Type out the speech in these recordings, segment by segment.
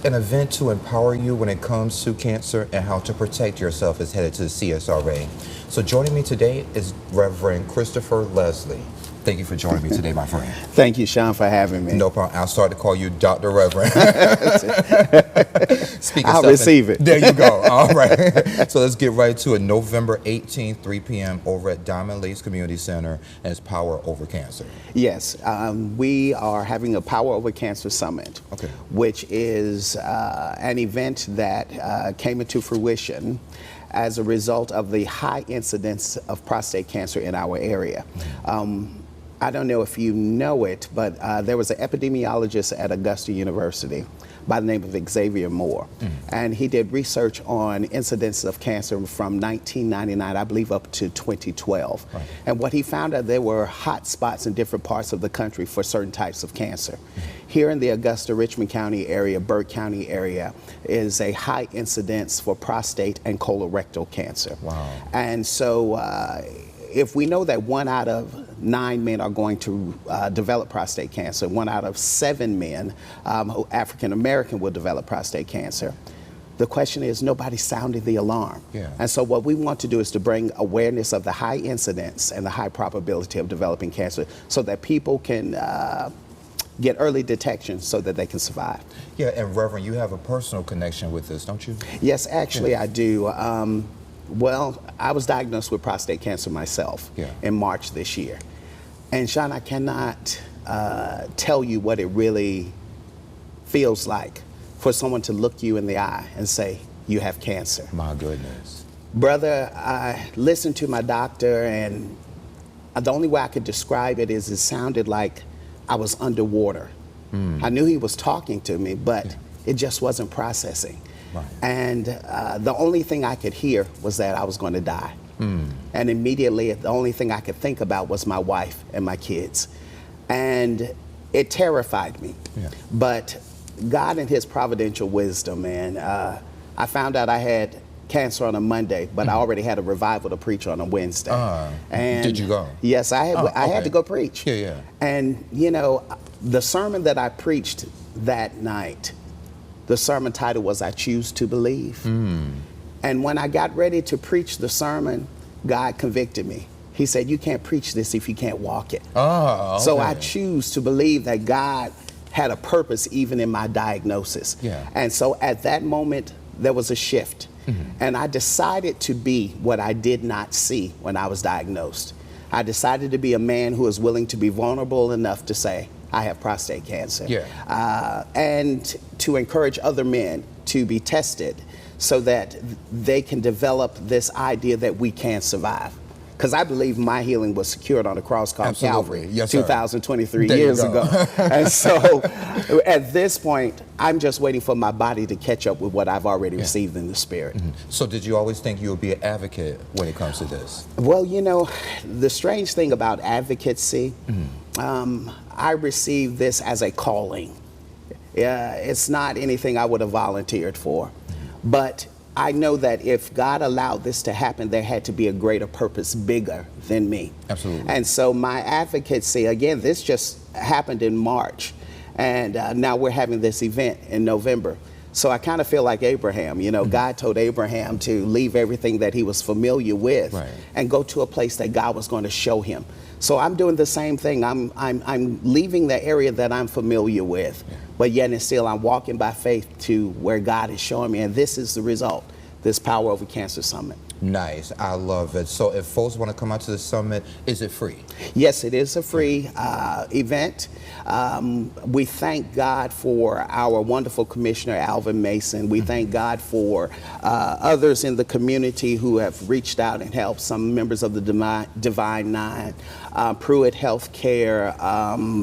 an event to empower you when it comes to cancer and how to protect yourself is headed to the CSRA. So joining me today is Reverend Christopher Leslie. Thank you for joining me today, my friend. Thank you, Sean, for having me. No problem. I'll start to call you Dr. Reverend. I'll receive it. There you go. All right. So let's get right to it. November 18th, 3 p.m. over at Diamond Lakes Community Center, and it's Power Over Cancer. Yes. We are having a Power Over Cancer Summit, which is an event that came into fruition as a result of the high incidence of prostate cancer in our area. I don't know if you know it, but there was an epidemiologist at Augusta University by the name of Xavier Moore. And he did research on incidence of cancer from 1999, I believe, up to 2012. And what he found out, there were hot spots in different parts of the country for certain types of cancer. Here in the Augusta, Richmond County area, Burke County area, is a high incidence for prostate and colorectal cancer. And so if we know that 1 out of 9 men are going to develop prostate cancer, 1 out of 7 men who African American will develop prostate cancer, the question is, nobody's sounding the alarm. And so what we want to do is to bring awareness of the high incidence and the high probability of developing cancer so that people can get early detection so that they can survive. Yeah, and Reverend, you have a personal connection with this, don't you? Yes, actually I do. Well, I was diagnosed with prostate cancer myself in March this year. And Sean, I cannot tell you what it really feels like for someone to look you in the eye and say, you have cancer. My goodness. Brother, I listened to my doctor, and the only way I could describe it is it sounded like I was underwater. I knew he was talking to me, but it just wasn't processing. And the only thing I could hear was that I was going to die. And immediately, the only thing I could think about was my wife and my kids. And it terrified me. But God in his providential wisdom, man, I found out I had cancer on a Monday, but I already had a revival to preach on a Wednesday. And did you go? Yes, I had to go preach. And, you know, the sermon that I preached that night, the sermon title was I Choose to Believe. And when I got ready to preach the sermon, God convicted me. He said, you can't preach this if you can't walk it. So I choose to believe that God had a purpose even in my diagnosis. And so at that moment, there was a shift. And I decided to be what I did not see when I was diagnosed. I decided to be a man who is willing to be vulnerable enough to say, I have prostate cancer. And to encourage other men to be tested so that they can develop this idea that we can survive. Because I believe my healing was secured on a cross called Calvary 2023 years ago. And so at this point, I'm just waiting for my body to catch up with what I've already received in the spirit. So did you always think you would be an advocate when it comes to this? Well, you know, the strange thing about advocacy, I received this as a calling. It's not anything I would have volunteered for. But I know that if God allowed this to happen, there had to be a greater purpose bigger than me. And so my advocacy, again, this just happened in March. And now we're having this event in November. So I kind of feel like Abraham. You know, God told Abraham to leave everything that he was familiar with and go to a place that God was going to show him. So I'm doing the same thing. I'm leaving the area that I'm familiar with, but yet and still I'm walking by faith to where God is showing me. And this is the result, this Power Over Cancer Summit. Nice. I love it. So if folks want to come out to the summit, is it free? Yes, it is a free event. We thank God for our wonderful Commissioner, Alvin Mason. We thank God for others in the community who have reached out and helped, some members of the Divine Nine, Pruitt Healthcare,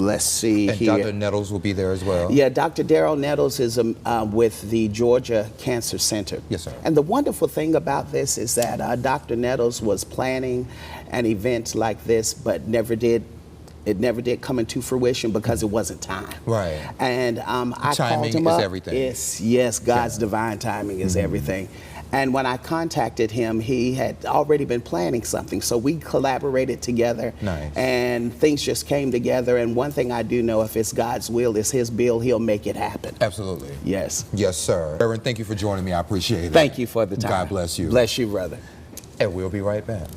let's see and here. Dr. Nettles will be there as well. Yeah, Dr. Daryl Nettles is with the Georgia Cancer Center. Yes, sir. And the wonderful thing about this is that Dr. Nettles was planning an event like this, but it never did come into fruition because it wasn't time. And I called him up. Timing is everything. Yes, God's divine timing is everything. And when I contacted him, he had already been planning something. So we collaborated together. Nice. And things just came together. And one thing I do know, if it's God's will, it's his bill, he'll make it happen. Absolutely. Yes. Yes, sir. Reverend, thank you for joining me. I appreciate it. Thank you for the time. God bless you. Bless you, brother. And we'll be right back.